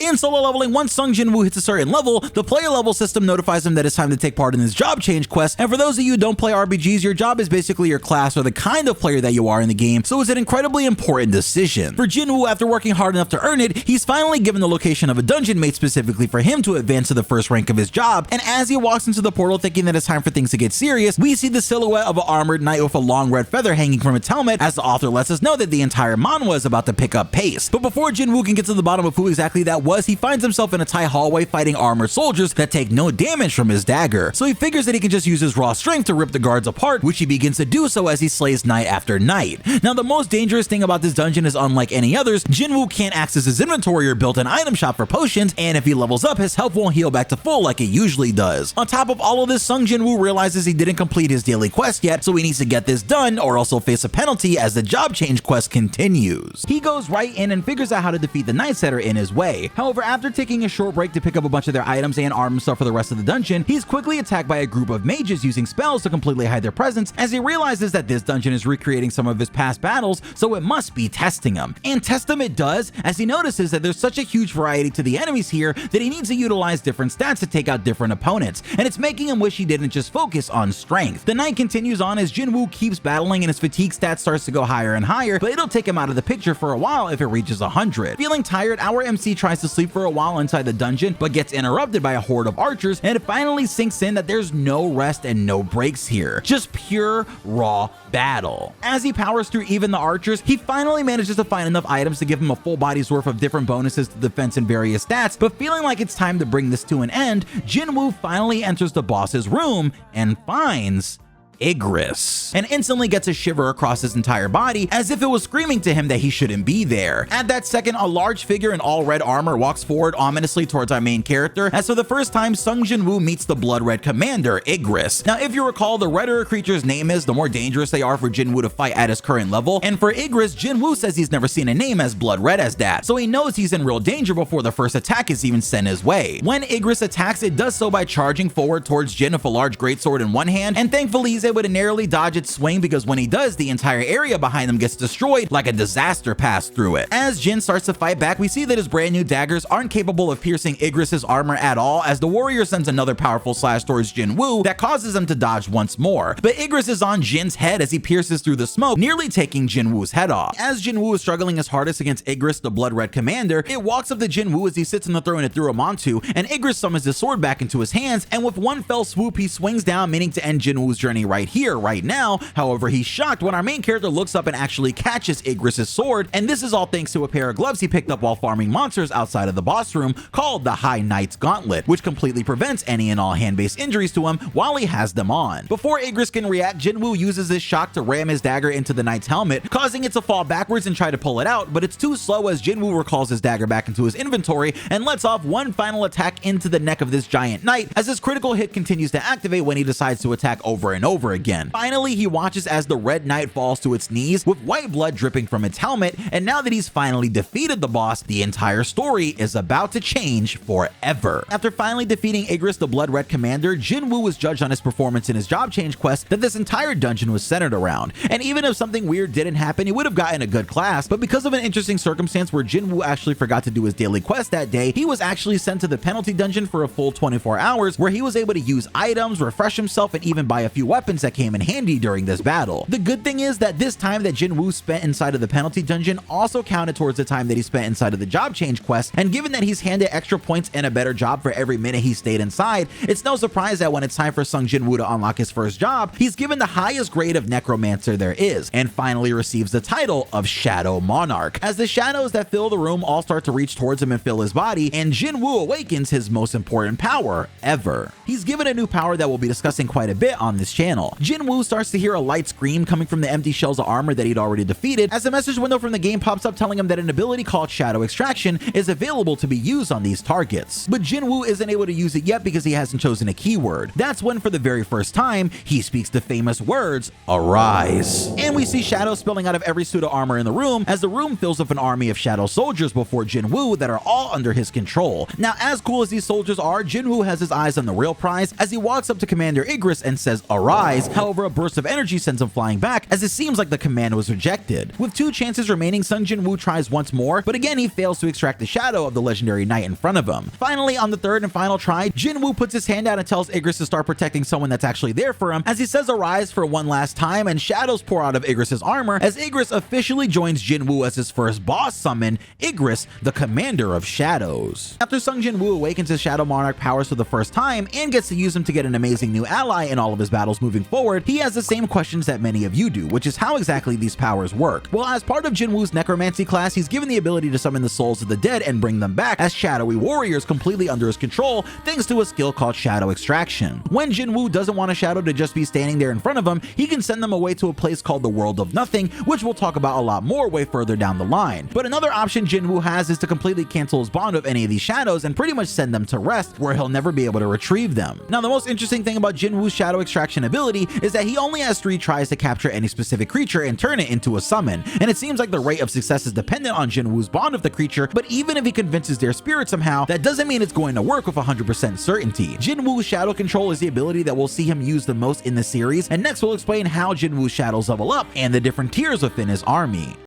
In solo leveling, once Sung Jin Woo hits a certain level, the player level system notifies him that it's time to take part in his job change quest, and for those of you who don't play RPGs, your job is basically your class or the kind of player that you are in the game, so it's an incredibly important decision. For Jin Woo, after working hard enough to earn it, he's finally given the location of a dungeon made specifically for him to advance to the first rank of his job, and as he walks into the portal thinking that it's time for things to get serious, we see the silhouette of an armored knight with a long red feather hanging from its helmet, as the author lets us know that the entire manhwa is about to pick up pace. But before Jin Woo can get to the bottom of who exactly that was, he finds himself in a tight hallway fighting armored soldiers that take no damage from his dagger. So he figures that he can just use his raw strength to rip the guards apart, which he begins to do so as he slays knight after knight. Now, the most dangerous thing about this dungeon is, unlike any others, Jin Woo can't access his inventory or build an item shop for potions, and if he levels up, his health won't heal back to full like it usually does. On top of all of this, Sung Jin Woo realizes he didn't complete his daily quest yet, so he needs to get this done or else he'll face a penalty as the job change quest continues. He goes right in and figures out how to defeat the knights that are in his way. However, after taking a short break to pick up a bunch of their items and arm himself for the rest of the dungeon, he's quickly attacked by a group of mages using spells to completely hide their presence, as he realizes that this dungeon is recreating some of his past battles, so it must be testing him. And test him it does, as he notices that there's such a huge variety to the enemies here that he needs to utilize different stats to take out different opponents, and it's making him wish he didn't just focus on strength. The night continues on as Jin Woo keeps battling and his fatigue stat starts to go higher and higher, but it'll take him out of the picture for a while if it reaches 100. Feeling tired, our MC tries to sleep for a while inside the dungeon, but gets interrupted by a horde of archers, and it finally sinks in that there's no rest and no breaks here. Just pure, raw battle. As he powers through even the archers, he finally manages to find enough items to give him a full body's worth of different bonuses to defense and various stats, but feeling like it's time to bring this to an end, Jin Woo finally enters the boss's room and finds Igris, and instantly gets a shiver across his entire body as if it was screaming to him that he shouldn't be there. At that second, a large figure in all red armor walks forward ominously towards our main character, as for the first time Sung Jin Woo meets the blood red commander, Igris. Now, if you recall, the redder a creature's name is, the more dangerous they are for Jin Woo to fight at his current level, and for Igris, Jin Woo says he's never seen a name as blood red as that, so he knows he's in real danger before the first attack is even sent his way. When Igris attacks, it does so by charging forward towards Jin with a large greatsword in one hand, and thankfully he's able to narrowly dodge its swing, because when he does, the entire area behind him gets destroyed like a disaster passed through it. As Jin starts to fight back, we see that his brand new daggers aren't capable of piercing Igris's armor at all, as the warrior sends another powerful slash towards Jin Woo that causes him to dodge once more. But Igris is on Jin's head as he pierces through the smoke, nearly taking Jin Woo's head off. As Jin Woo is struggling his hardest against Igris, the blood red commander, it walks up to Jin Woo as he sits in the throne it threw him onto, and Igris summons his sword back into his hands, and with one fell swoop he swings down, meaning to end Jin Woo's journey right here, right now. However, he's shocked when our main character looks up and actually catches Igris's sword, and this is all thanks to a pair of gloves he picked up while farming monsters outside of the boss room called the High Knight's Gauntlet, which completely prevents any and all hand-based injuries to him while he has them on. Before Igris can react, Jin Woo uses this shock to ram his dagger into the knight's helmet, causing it to fall backwards and try to pull it out, but it's too slow as Jin Woo recalls his dagger back into his inventory and lets off one final attack into the neck of this giant knight, as his critical hit continues to activate when he decides to attack over and over again. Finally, he watches as the red knight falls to its knees with white blood dripping from its helmet, and now that he's finally defeated the boss, the entire story is about to change forever. After finally defeating Igris, the blood red commander, Jin Woo was judged on his performance in his job change quest that this entire dungeon was centered around, and even if something weird didn't happen, he would have gotten a good class, but because of an interesting circumstance where Jin Woo actually forgot to do his daily quest that day, he was actually sent to the penalty dungeon for a full 24 hours where he was able to use items, refresh himself, and even buy a few weapons that came in handy during this battle. The good thing is that this time that Jin Woo spent inside of the penalty dungeon also counted towards the time that he spent inside of the job change quest, and given that he's handed extra points and a better job for every minute he stayed inside, it's no surprise that when it's time for Sung Jin Woo to unlock his first job, he's given the highest grade of Necromancer there is, and finally receives the title of Shadow Monarch, as the shadows that fill the room all start to reach towards him and fill his body, and Jin Woo awakens his most important power ever. He's given a new power that we'll be discussing quite a bit on this channel. Jin Woo starts to hear a light scream coming from the empty shells of armor that he'd already defeated, as a message window from the game pops up telling him that an ability called Shadow Extraction is available to be used on these targets. But Jin Woo isn't able to use it yet because he hasn't chosen a keyword. That's when, for the very first time, he speaks the famous words, "Arise." And we see shadows spilling out of every suit of armor in the room, as the room fills with an army of shadow soldiers before Jin Woo that are all under his control. Now, as cool as these soldiers are, Jin Woo has his eyes on the real prize as he walks up to Commander Igris and says, "Arise," rise. However, a burst of energy sends him flying back, as it seems like the command was rejected. With 2 chances remaining, Sung Jin Woo tries once more, but again he fails to extract the shadow of the legendary knight in front of him. Finally, on the 3rd and final try, Jin Woo puts his hand out and tells Igris to start protecting someone that's actually there for him, as he says arise for one last time, and shadows pour out of Igris' armor as Igris officially joins Jin Woo as his first boss summon, Igris, the commander of shadows. After Sung Jin Woo awakens his Shadow Monarch powers for the first time and gets to use them to get an amazing new ally in all of his battles moving forward, he has the same questions that many of you do, which is how exactly these powers work. Well, as part of Jin Woo's Necromancy class, he's given the ability to summon the souls of the dead and bring them back as shadowy warriors completely under his control, thanks to a skill called Shadow Extraction. When Jin Woo doesn't want a shadow to just be standing there in front of him, he can send them away to a place called the World of Nothing, which we'll talk about a lot more way further down the line. But another option Jin Woo has is to completely cancel his bond with any of these shadows and pretty much send them to rest, where he'll never be able to retrieve them. Now, the most interesting thing about Jin Woo's Shadow Extraction ability is that he only has 3 tries to capture any specific creature and turn it into a summon, and it seems like the rate of success is dependent on Jin Woo's bond with the creature, but even if he convinces their spirit somehow, that doesn't mean it's going to work with 100% certainty. Jin Woo's Shadow Control is the ability that we'll see him use the most in the series, and next we'll explain how Jin Woo's shadows level up and the different tiers within his army.